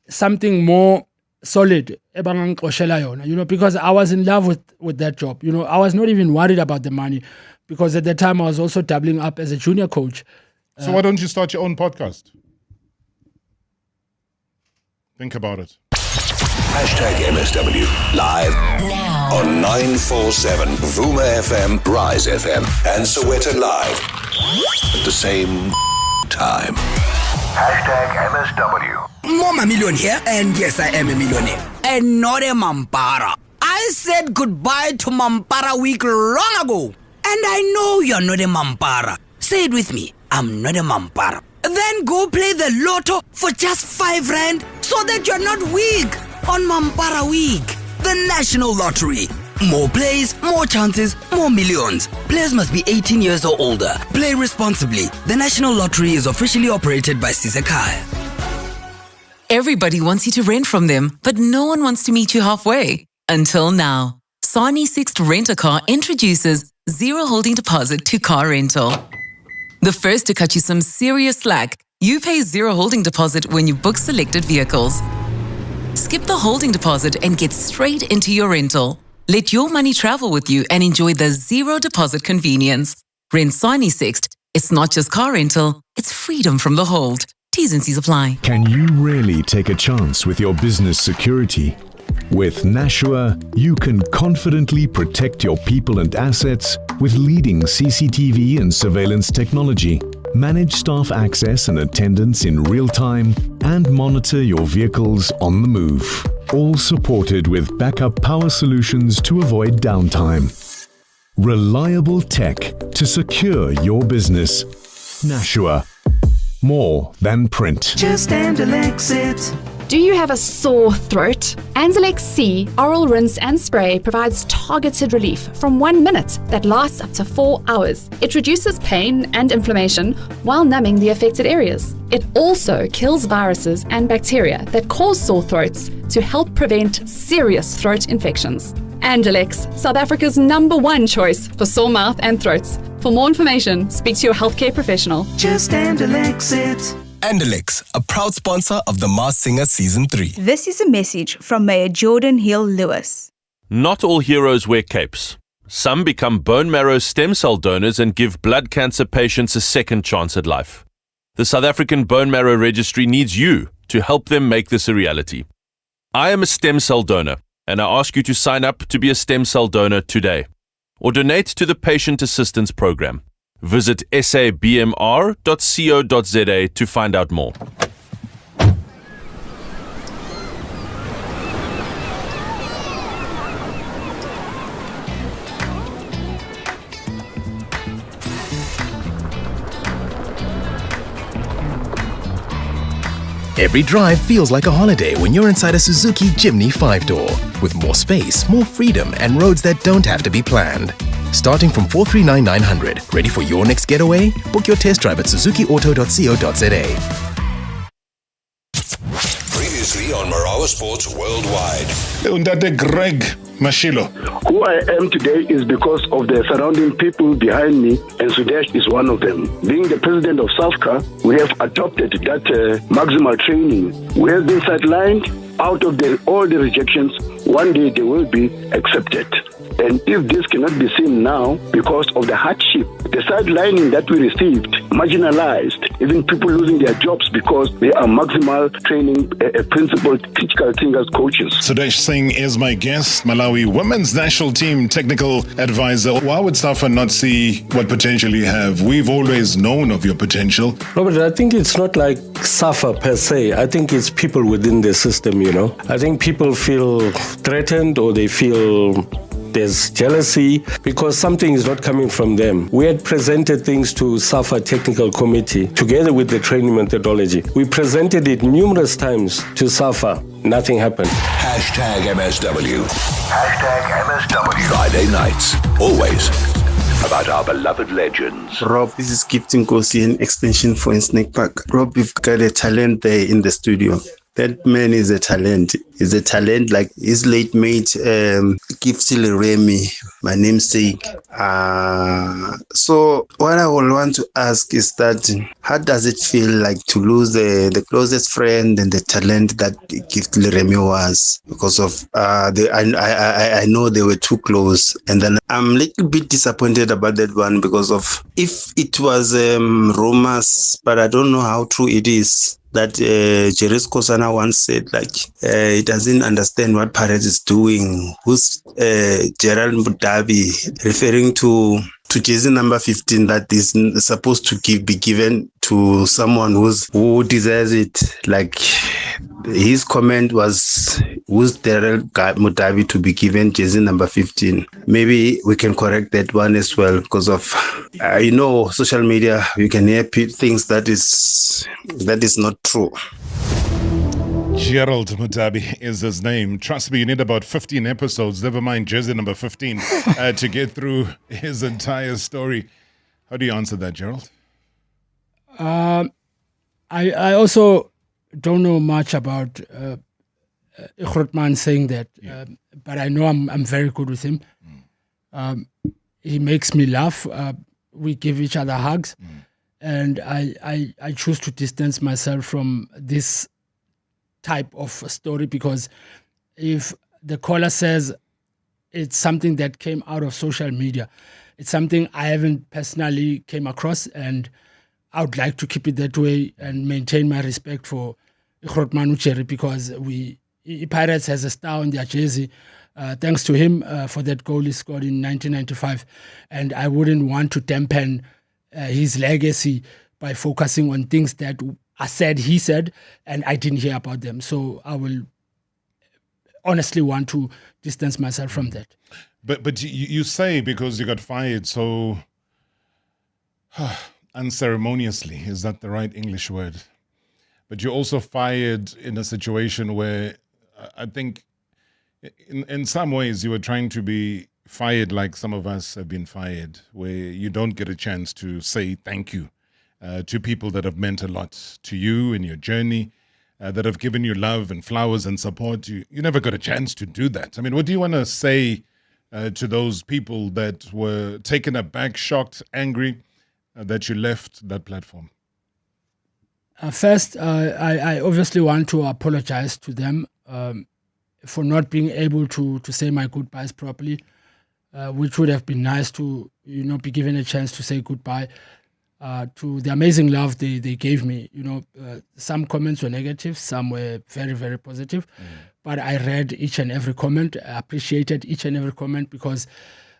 something more solid, because I was in love with that job. I was not even worried about the money, because at the time I was also doubling up as a junior coach. So why don't you start your own podcast? Think about it. #MSW live now on 947 Vuma FM, Rise FM, and Soweto Live at the same time. #MSW. Mama millionaire, and yes, I am a millionaire, and not a Mampara. I said goodbye to Mampara week long ago. I know you're not a Mampara. Say it with me. I'm not a Mampara. Then go play the lotto for just 5 rand so that you're not weak on Mampara Week. The National Lottery. More plays, more chances, more millions. Players must be 18 years or older. Play responsibly. The National Lottery is officially operated by Sisekhaya. Everybody wants you to rent from them, but no one wants to meet you halfway. Until now. Sani Sixt Rent-A-Car introduces zero holding deposit to car rental. The first to cut you some serious slack. You pay zero holding deposit when you book selected vehicles. Skip the holding deposit and get straight into your rental. Let your money travel with you and enjoy the zero deposit convenience. Rent Sani Sixt. It's not just car rental, it's freedom from the hold. T's and C's apply. Can you really take a chance with your business security? With Nashua, you can confidently protect your people and assets with leading CCTV and surveillance technology, manage staff access and attendance in real time, and monitor your vehicles on the move. All supported with backup power solutions to avoid downtime. Reliable tech to secure your business. Nashua. More than print. Just Andalex it. Do you have a sore throat? Andalex C Oral Rinse and Spray provides targeted relief from 1 minute that lasts up to 4 hours. It reduces pain and inflammation while numbing the affected areas. It also kills viruses and bacteria that cause sore throats to help prevent serious throat infections. Andalex, South Africa's #1 choice for sore mouth and throats. For more information, speak to your healthcare professional. Just Andalex it. Andalex, a proud sponsor of The Masked Singer Season 3. This is a message from Mayor Jordan Hill Lewis. Not all heroes wear capes. Some become bone marrow stem cell donors and give blood cancer patients a second chance at life. The South African Bone Marrow Registry needs you to help them make this a reality. I am a stem cell donor, and I ask you to sign up to be a stem cell donor today, or donate to the Patient Assistance Program. Visit sabmr.co.za to find out more. Every drive feels like a holiday when you're inside a Suzuki Jimny 5-door. With more space, more freedom, and roads that don't have to be planned. Starting from 439,900. Ready for your next getaway? Book your test drive at suzukiauto.co.za. Previously on Marawa Sports Worldwide. Undade Greg Mashilo. Who I am today is because of the surrounding people behind me, and Sudesh is one of them. Being the president of SAFCA, we have adopted that maximal training. We have been sidelined out of all the rejections. One day they will be accepted. And if this cannot be seen now because of the hardship, the sidelining that we received, marginalized, even people losing their jobs because they are maximal training principled critical thinkers coaches. Sudesh Singh is my guest, Malawi women's national team technical advisor. Why would SAFA not see what potential you have? We've always known of your potential. No, but I think it's not like SAFA per se. I think it's people within the system, you know. I think people feel threatened or they feel there's jealousy because something is not coming from them. We had presented things to SAFA Technical Committee together with the training methodology. We presented it numerous times to SAFA. Nothing happened. #MSW. #MSW. Friday nights, always about our beloved legends. Rob, this is Gifting Kosi, an extension for Snake Park. Rob, we've got a talent there in the studio. That man is a talent. He's a talent like his late mate, Gifty Remy, my namesake. So what I would want to ask is that how does it feel like to lose the closest friend and the talent that Gifty Remy was? Because of I know they were too close, and then I'm a little bit disappointed about that one because of if it was rumors, but I don't know how true it is. That Jerris Kosana once said, like, he doesn't understand what Pirates is doing. Who's Gerald Mudabi, referring to jersey number 15 that is supposed to be given to someone who deserves it. Like, his comment was, who's Daryl Mutabi to be given jersey number 15? Maybe we can correct that one as well, because of social media, you can hear things that is not true. Gerald Mutabi is his name. Trust me, you need about 15 episodes, never mind jersey number 15, to get through his entire story. How do you answer that, Gerald? I also don't know much about Grootman saying that, but I know I'm very good with him. He makes me laugh. We give each other hugs, and I choose to distance myself from this type of story, because if the caller says it's something that came out of social media, it's something I haven't personally came across, and I would like to keep it that way and maintain my respect for Grootman Ucheri, because Pirates has a star on their jersey. Thanks to him for that goal he scored in 1995, and I wouldn't want to dampen his legacy by focusing on things that I said he said and I didn't hear about them. So I will honestly want to distance myself from that. But you say because you got fired so unceremoniously, is that the right English word? But you're also fired in a situation where I think in some ways you were trying to be fired like some of us have been fired, where you don't get a chance to say thank you to people that have meant a lot to you in your journey, that have given you love and flowers and support. You never got a chance to do that. I mean, what do you want to say to those people that were taken aback, shocked, angry that you left that platform? First, I obviously want to apologize to them for not being able to say my goodbyes properly, which would have been nice to be given a chance to say goodbye to the amazing love they gave me. Some comments were negative, some were very, very positive, but I read each and every comment. I appreciated each and every comment, because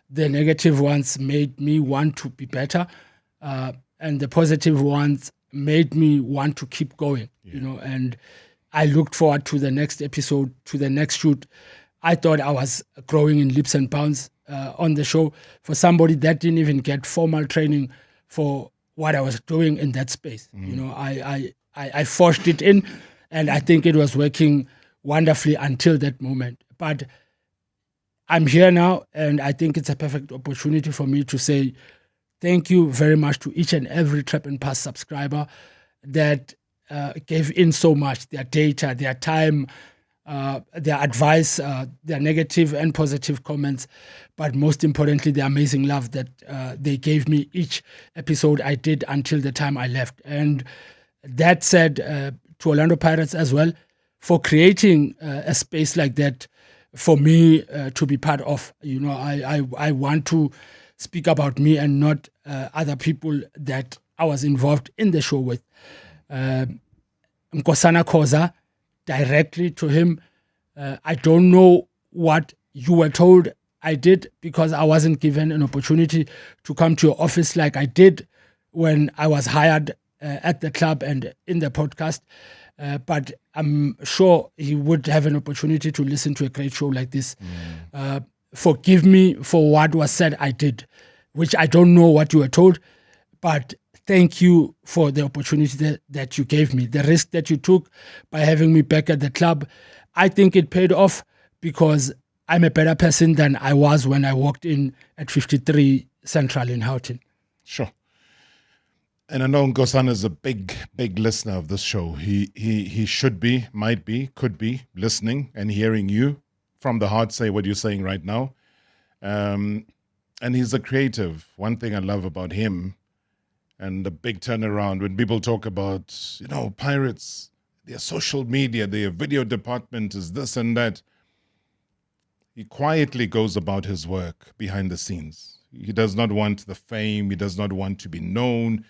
the negative ones made me want to be better, and the positive ones made me want to keep going. And I looked forward to the next episode, to the next shoot. I thought I was growing in leaps and bounds on the show. For somebody that didn't even get formal training for what I was doing in that space. I forced it in, and I think it was working wonderfully until that moment. But I'm here now, and I think it's a perfect opportunity for me to say thank you very much to each and every Trap and Pass subscriber that gave in so much, their data, their time, their advice, their negative and positive comments, but most importantly, the amazing love that they gave me each episode I did until the time I left. And that said, to Orlando Pirates as well, for creating a space like that for me to be part of. I want to speak about me and not other people that I was involved in the show with. Nkosana Khoza, directly to him, I don't know what you were told I did, because I wasn't given an opportunity to come to your office like I did when I was hired at the club and in the podcast. But I'm sure he would have an opportunity to listen to a great show like this. Forgive me for what was said I did, which I don't know what you were told, but thank you for the opportunity that you gave me. The risk that you took by having me back at the club, I think it paid off, because I'm a better person than I was when I walked in at 53 Central in Houghton. Sure. And I know Nkosana is a big, big listener of this show. He should be, might be, could be listening and hearing you from the heart say what you're saying right now. And he's a creative. One thing I love about him, and the big turnaround when people talk about, Pirates, their social media, their video department is this and that. He quietly goes about his work behind the scenes. He does not want the fame. He does not want to be known.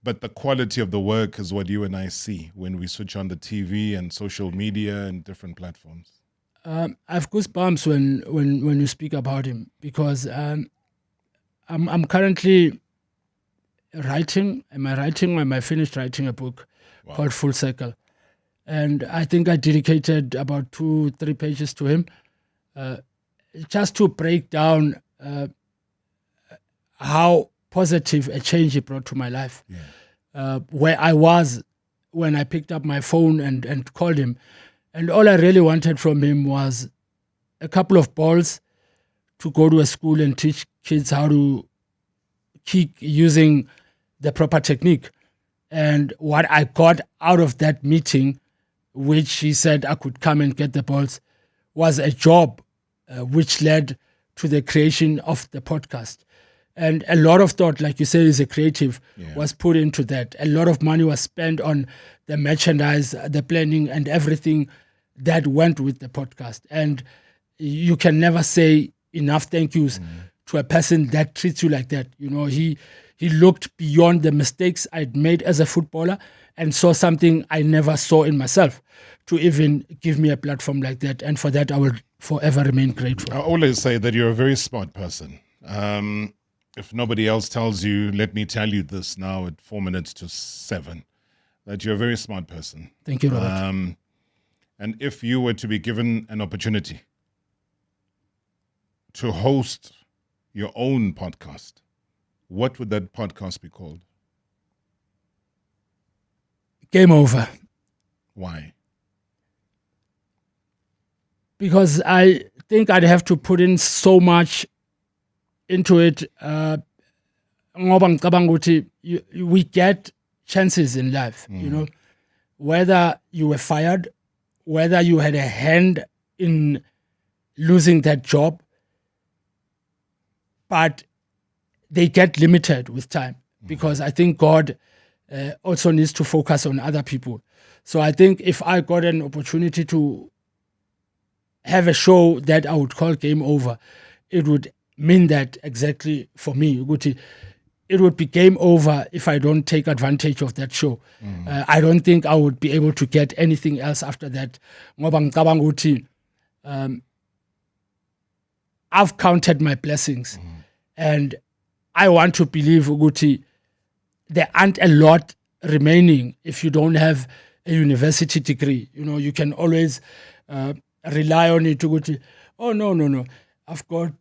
But the quality of the work is what you and I see when we switch on the TV and social media and different platforms. I've goosebumps when you speak about him, because I'm currently writing. Am I writing or am I finished writing a book called Full Circle? And I think I dedicated about 2-3 pages to him, just to break down how positive a change he brought to my life. Where I was when I picked up my phone and called him. And all I really wanted from him was a couple of balls to go to a school and teach kids how to kick using the proper technique. And what I got out of that meeting, which he said I could come and get the balls, was a job which led to the creation of the podcast. And a lot of thought, like you said, is a creative, was put into that. A lot of money was spent on the merchandise, the planning, and everything that went with the podcast. And you can never say enough thank yous to a person that treats you like that. You know, he looked beyond the mistakes I'd made as a footballer and saw something I never saw in myself to even give me a platform like that. And for that, I will forever remain grateful. I always say that you're a very smart person. If nobody else tells you, let me tell you this now at 7:04, that you're a very smart person. Thank you, Robert. And if you were to be given an opportunity to host your own podcast, what would that podcast be called? Game over. Why? Because I think I'd have to put in so much into it. Ngoba ngicabanga ukuthi we get chances in life, you know, whether you were fired, whether you had a hand in losing that job, but they get limited with time because I think God also needs to focus on other people. So I think if I got an opportunity to have a show that I would call Game Over, it would mean that exactly for me. It would be game over if I don't take advantage of that show. I don't think I would be able to get anything else after that. Ngoba ngicabanga ukuthi, I've counted my blessings and I want to believe ukuthi there aren't a lot remaining if you don't have a university degree. You know, you can always rely on it to go to, oh, no. I've got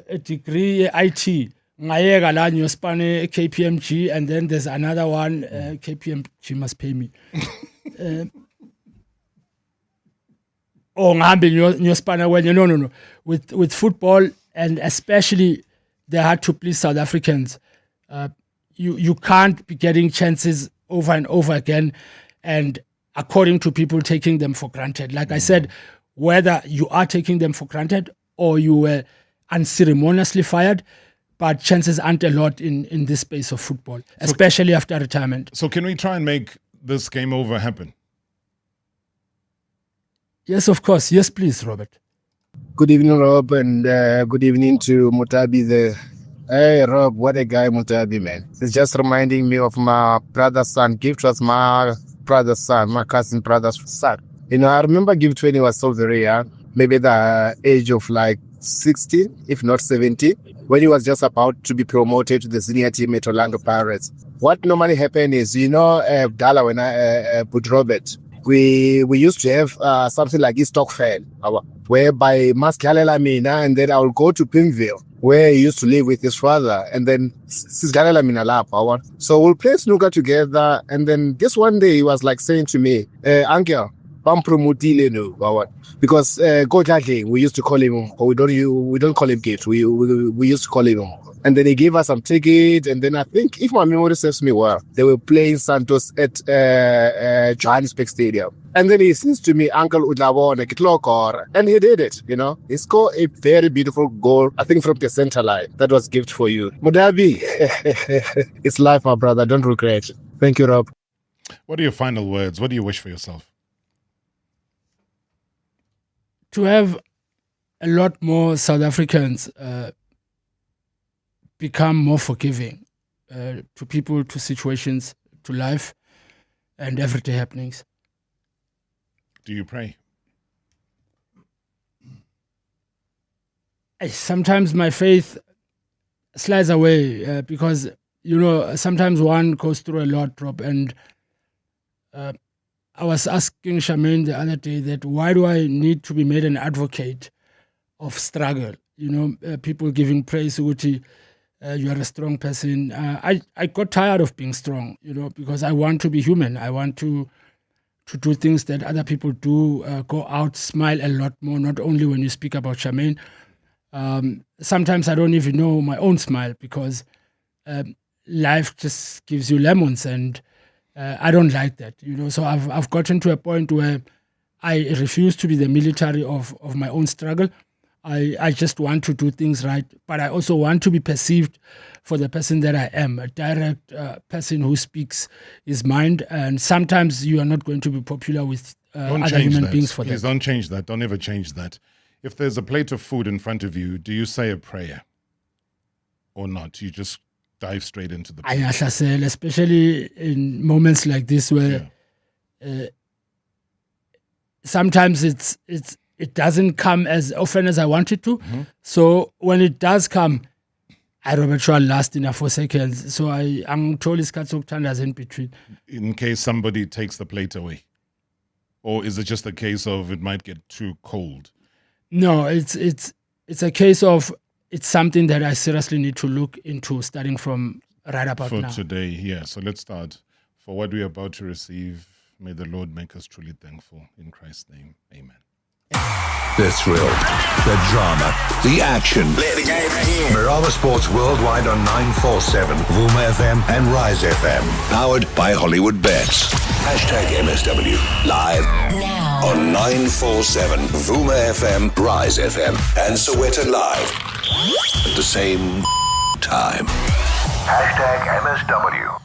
a degree IT. Ngayeka la ngiyospane KPMG, and then there's another one, KPMG must pay me. Ngihambe ngiyospana when no. With football, and especially the hard to please South Africans, you can't be getting chances over and over again, and according to people taking them for granted. Like I said, whether you are taking them for granted or you were unceremoniously fired, but chances aren't a lot in this space of football, especially after retirement. So can we try and make this Game Over happen? Yes, of course. Yes, please, Robert. Good evening, Rob, and good evening to Mutabi there. Hey, Rob, what a guy Mutabi, man. It's just reminding me of my brother's son. Gift was my brother's son, my cousin brother's son. You know, I remember Gift when he was so very young, maybe the age of like 16, if not 17, when he was just about to be promoted to the senior team at Orlando Pirates. What normally happened is, you know, Dala, when I put Robert, we used to have something like a stock fair, whereby Mascalela Mina, and then I will go to Pimville, where he used to live with his father, and then Sisgalela Mina Lapa. So we'll play snooker together, and then this one day he was like saying to me, Uncle, because we used to call him, or we don't call him Gate, we used to call him. And then he gave us some tickets, and then I think, if my memory serves me well, they were playing Santos at Johannesburg Stadium. And then he says to me, Uncle Udlawone, Kitlokor, and he did it, you know. He scored a very beautiful goal, I think from the center line. That was gift for you. Mudabi, it's life, my brother, don't regret. Thank you, Rob. What are your final words? What do you wish for yourself? To have a lot more South Africans become more forgiving to people, to situations, to life, and everyday happenings. Do you pray? Sometimes my faith slides away because, you know, sometimes one goes through a lot, Rob, and I was asking Charmaine the other day that why do I need to be made an advocate of struggle? People giving praise, Uti, you are a strong person. I got tired of being strong, because I want to be human. I want to do things that other people do, go out, smile a lot more, not only when you speak about Charmaine. Sometimes I don't even know my own smile because life just gives you lemons, and I don't like that, So I've gotten to a point where I refuse to be the military of my own struggle. I just want to do things right, but I also want to be perceived for the person that I am, a direct person who speaks his mind. And sometimes you are not going to be popular with other human beings for Please that. don't change that. Don't ever change that. If there's a plate of food in front of you, do you say a prayer or not? You just dive straight into the I especially in moments like this where sometimes it doesn't come as often as I want it to. Mm-hmm. So when it does come, I Robert last in 4 seconds. So I'm told it's Katsuktandas in between. in case somebody takes the plate away? Or is it just a case of it might get too cold? No, it's a case of it's something that I seriously need to look into starting from right about For now. today, yeah. So let's start. For what we're about to receive, may the Lord make us truly thankful. In Christ's name, amen. The thrill, the drama, the action. Play the game again. Marawa Sports Worldwide on 947, Vuma FM and Rise FM. Powered by Hollywood Bets. #MSW. Live Now on 947, Vuma FM, Rise FM, and Soweto Live. At the same time. #MSW.